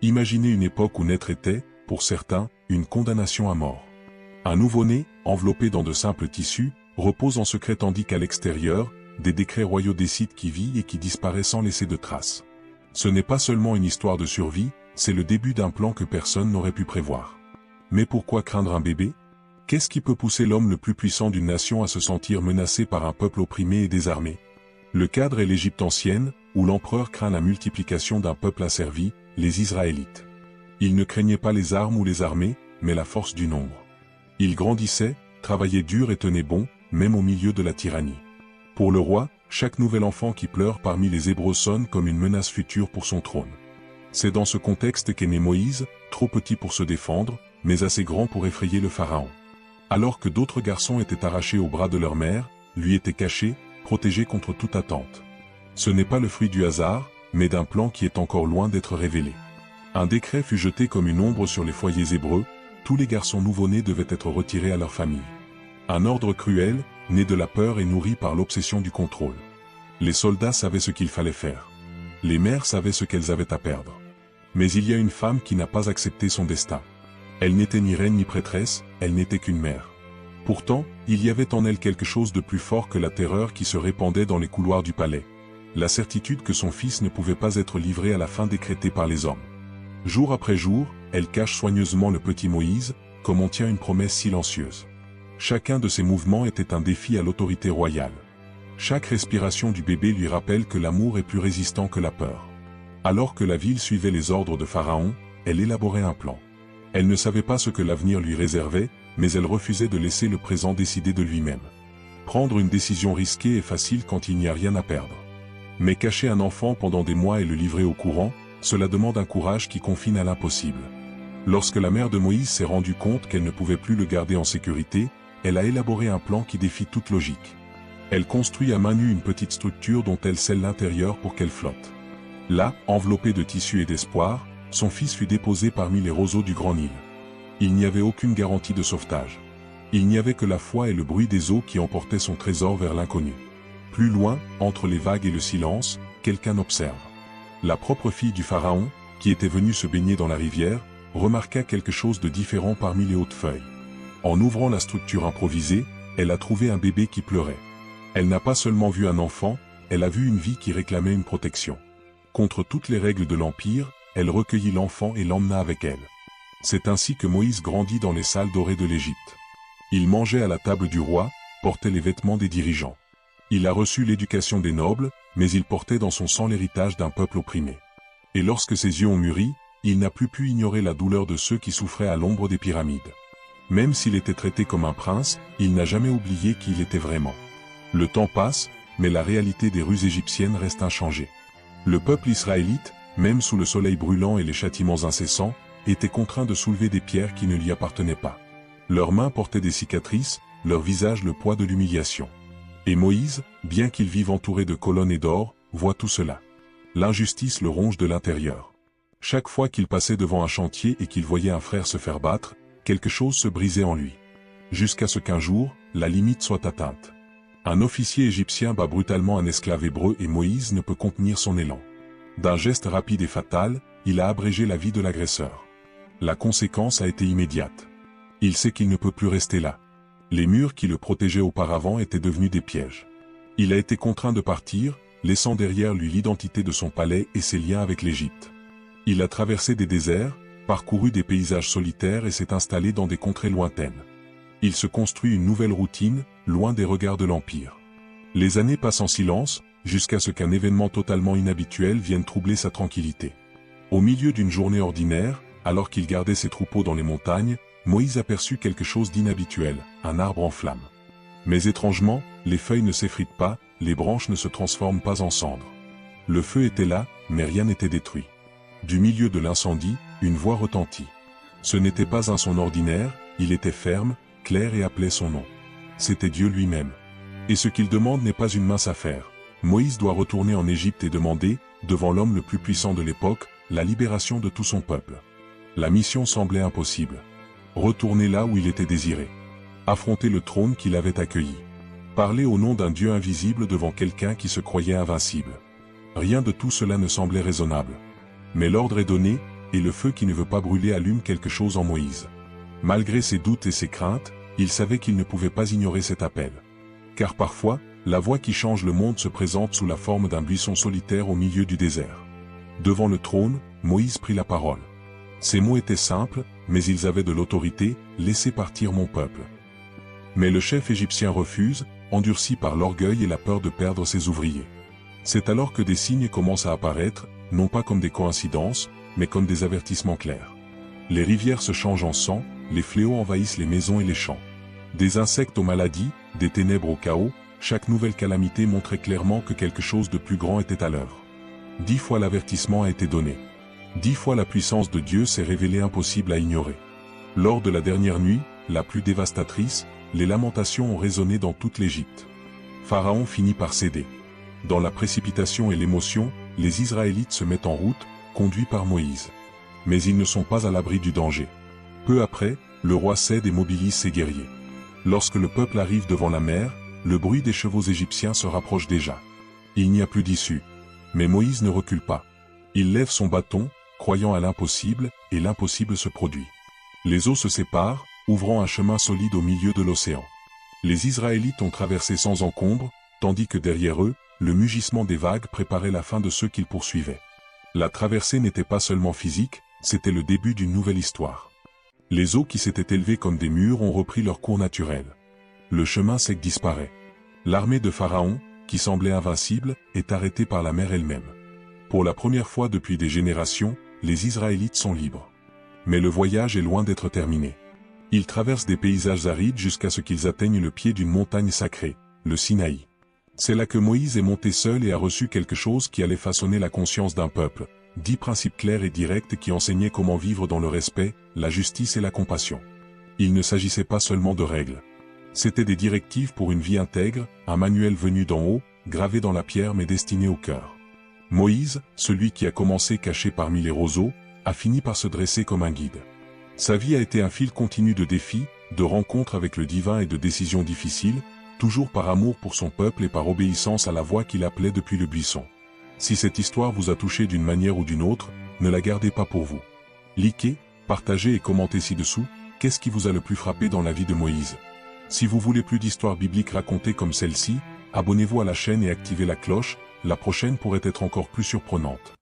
Imaginez une époque où naître était, pour certains, une condamnation à mort. Un nouveau-né, enveloppé dans de simples tissus, repose en secret tandis qu'à l'extérieur, des décrets royaux décident qui vit et qui disparaît sans laisser de traces. Ce n'est pas seulement une histoire de survie, c'est le début d'un plan que personne n'aurait pu prévoir. Mais pourquoi craindre un bébé? Qu'est-ce qui peut pousser l'homme le plus puissant d'une nation à se sentir menacé par un peuple opprimé et désarmé? Le cadre est l'Égypte ancienne, où l'empereur craint la multiplication d'un peuple asservi, les Israélites. Il ne craignait pas les armes ou les armées, mais la force du nombre. Il grandissait, travaillait dur et tenait bon, même au milieu de la tyrannie. Pour le roi, chaque nouvel enfant qui pleure parmi les Hébreux sonne comme une menace future pour son trône. C'est dans ce contexte qu'est né Moïse, trop petit pour se défendre, mais assez grand pour effrayer le pharaon. Alors que d'autres garçons étaient arrachés aux bras de leur mère, lui était caché, protégé contre toute attente. Ce n'est pas le fruit du hasard, mais d'un plan qui est encore loin d'être révélé. Un décret fut jeté comme une ombre sur les foyers hébreux, tous les garçons nouveau-nés devaient être retirés à leur famille. Un ordre cruel, né de la peur et nourri par l'obsession du contrôle. Les soldats savaient ce qu'il fallait faire. Les mères savaient ce qu'elles avaient à perdre. Mais il y a une femme qui n'a pas accepté son destin. Elle n'était ni reine ni prêtresse, elle n'était qu'une mère. Pourtant, il y avait en elle quelque chose de plus fort que la terreur qui se répandait dans les couloirs du palais. La certitude que son fils ne pouvait pas être livré à la fin décrétée par les hommes. Jour après jour, elle cache soigneusement le petit Moïse, comme on tient une promesse silencieuse. Chacun de ses mouvements était un défi à l'autorité royale. Chaque respiration du bébé lui rappelle que l'amour est plus résistant que la peur. Alors que la ville suivait les ordres de Pharaon, elle élaborait un plan. Elle ne savait pas ce que l'avenir lui réservait, mais elle refusait de laisser le présent décider de lui-même. Prendre une décision risquée est facile quand il n'y a rien à perdre. Mais cacher un enfant pendant des mois et le livrer au courant, cela demande un courage qui confine à l'impossible. Lorsque la mère de Moïse s'est rendue compte qu'elle ne pouvait plus le garder en sécurité, elle a élaboré un plan qui défie toute logique. Elle construit à main nue une petite structure dont elle scelle l'intérieur pour qu'elle flotte. Là, enveloppé de tissu et d'espoir, son fils fut déposé parmi les roseaux du Grand Nil. Il n'y avait aucune garantie de sauvetage. Il n'y avait que la foi et le bruit des eaux qui emportaient son trésor vers l'inconnu. Plus loin, entre les vagues et le silence, quelqu'un observe. La propre fille du pharaon, qui était venue se baigner dans la rivière, remarqua quelque chose de différent parmi les hautes feuilles. En ouvrant la structure improvisée, elle a trouvé un bébé qui pleurait. Elle n'a pas seulement vu un enfant, elle a vu une vie qui réclamait une protection. Contre toutes les règles de l'Empire, elle recueillit l'enfant et l'emmena avec elle. C'est ainsi que Moïse grandit dans les salles dorées de l'Égypte. Il mangeait à la table du roi, portait les vêtements des dirigeants. Il a reçu l'éducation des nobles, mais il portait dans son sang l'héritage d'un peuple opprimé. Et lorsque ses yeux ont mûri, il n'a plus pu ignorer la douleur de ceux qui souffraient à l'ombre des pyramides. Même s'il était traité comme un prince, il n'a jamais oublié qui il était vraiment. Le temps passe, mais la réalité des rues égyptiennes reste inchangée. Le peuple israélite, même sous le soleil brûlant et les châtiments incessants, était contraint de soulever des pierres qui ne lui appartenaient pas. Leurs mains portaient des cicatrices, leur visage le poids de l'humiliation. Et Moïse, bien qu'il vive entouré de colonnes et d'or, voit tout cela. L'injustice le ronge de l'intérieur. Chaque fois qu'il passait devant un chantier et qu'il voyait un frère se faire battre, quelque chose se brisait en lui. Jusqu'à ce qu'un jour, la limite soit atteinte. Un officier égyptien bat brutalement un esclave hébreu et Moïse ne peut contenir son élan. D'un geste rapide et fatal, il a abrégé la vie de l'agresseur. La conséquence a été immédiate. Il sait qu'il ne peut plus rester là. Les murs qui le protégeaient auparavant étaient devenus des pièges. Il a été contraint de partir, laissant derrière lui l'identité de son palais et ses liens avec l'Égypte. Il a traversé des déserts, parcouru des paysages solitaires et s'est installé dans des contrées lointaines. Il se construit une nouvelle routine, loin des regards de l'Empire. Les années passent en silence, jusqu'à ce qu'un événement totalement inhabituel vienne troubler sa tranquillité. Au milieu d'une journée ordinaire, alors qu'il gardait ses troupeaux dans les montagnes, Moïse aperçut quelque chose d'inhabituel, un arbre en flammes. Mais étrangement, les feuilles ne s'effritent pas, les branches ne se transforment pas en cendres. Le feu était là, mais rien n'était détruit. Du milieu de l'incendie, une voix retentit. Ce n'était pas un son ordinaire, il était ferme, clair et appelait son nom. C'était Dieu lui-même. Et ce qu'il demande n'est pas une mince affaire. Moïse doit retourner en Égypte et demander, devant l'homme le plus puissant de l'époque, la libération de tout son peuple. La mission semblait impossible. Retourner là où il était désiré. Affronter le trône qu'il avait accueilli. Parler au nom d'un Dieu invisible devant quelqu'un qui se croyait invincible. Rien de tout cela ne semblait raisonnable. Mais l'ordre est donné, et le feu qui ne veut pas brûler allume quelque chose en Moïse. Malgré ses doutes et ses craintes, il savait qu'il ne pouvait pas ignorer cet appel. Car parfois, la voix qui change le monde se présente sous la forme d'un buisson solitaire au milieu du désert. Devant le trône, Moïse prit la parole. Ces mots étaient simples, mais ils avaient de l'autorité, « Laissez partir mon peuple ». Mais le chef égyptien refuse, endurci par l'orgueil et la peur de perdre ses ouvriers. C'est alors que des signes commencent à apparaître, non pas comme des coïncidences, mais comme des avertissements clairs. Les rivières se changent en sang, les fléaux envahissent les maisons et les champs. Des insectes aux maladies, des ténèbres au chaos, chaque nouvelle calamité montrait clairement que quelque chose de plus grand était à l'œuvre. 10 fois l'avertissement a été donné. 10 fois la puissance de Dieu s'est révélée impossible à ignorer. Lors de la dernière nuit, la plus dévastatrice, les lamentations ont résonné dans toute l'Égypte. Pharaon finit par céder. Dans la précipitation et l'émotion, les Israélites se mettent en route, conduits par Moïse. Mais ils ne sont pas à l'abri du danger. Peu après, le roi cède et mobilise ses guerriers. Lorsque le peuple arrive devant la mer, le bruit des chevaux égyptiens se rapproche déjà. Il n'y a plus d'issue. Mais Moïse ne recule pas. Il lève son bâton, croyant à l'impossible, et l'impossible se produit. Les eaux se séparent, ouvrant un chemin solide au milieu de l'océan. Les Israélites ont traversé sans encombre, tandis que derrière eux, le mugissement des vagues préparait la fin de ceux qu'ils poursuivaient. La traversée n'était pas seulement physique, c'était le début d'une nouvelle histoire. Les eaux qui s'étaient élevées comme des murs ont repris leur cours naturel. Le chemin sec disparaît. L'armée de Pharaon, qui semblait invincible, est arrêtée par la mer elle-même. Pour la première fois depuis des générations, les Israélites sont libres. Mais le voyage est loin d'être terminé. Ils traversent des paysages arides jusqu'à ce qu'ils atteignent le pied d'une montagne sacrée, le Sinaï. C'est là que Moïse est monté seul et a reçu quelque chose qui allait façonner la conscience d'un peuple, 10 principes clairs et directs qui enseignaient comment vivre dans le respect, la justice et la compassion. Il ne s'agissait pas seulement de règles. C'étaient des directives pour une vie intègre, un manuel venu d'en haut, gravé dans la pierre mais destiné au cœur. Moïse, celui qui a commencé caché parmi les roseaux, a fini par se dresser comme un guide. Sa vie a été un fil continu de défis, de rencontres avec le divin et de décisions difficiles, toujours par amour pour son peuple et par obéissance à la voix qu'il appelait depuis le buisson. Si cette histoire vous a touché d'une manière ou d'une autre, ne la gardez pas pour vous. Likez, partagez et commentez ci-dessous, qu'est-ce qui vous a le plus frappé dans la vie de Moïse. Si vous voulez plus d'histoires bibliques racontées comme celle-ci, abonnez-vous à la chaîne et activez la cloche, la prochaine pourrait être encore plus surprenante.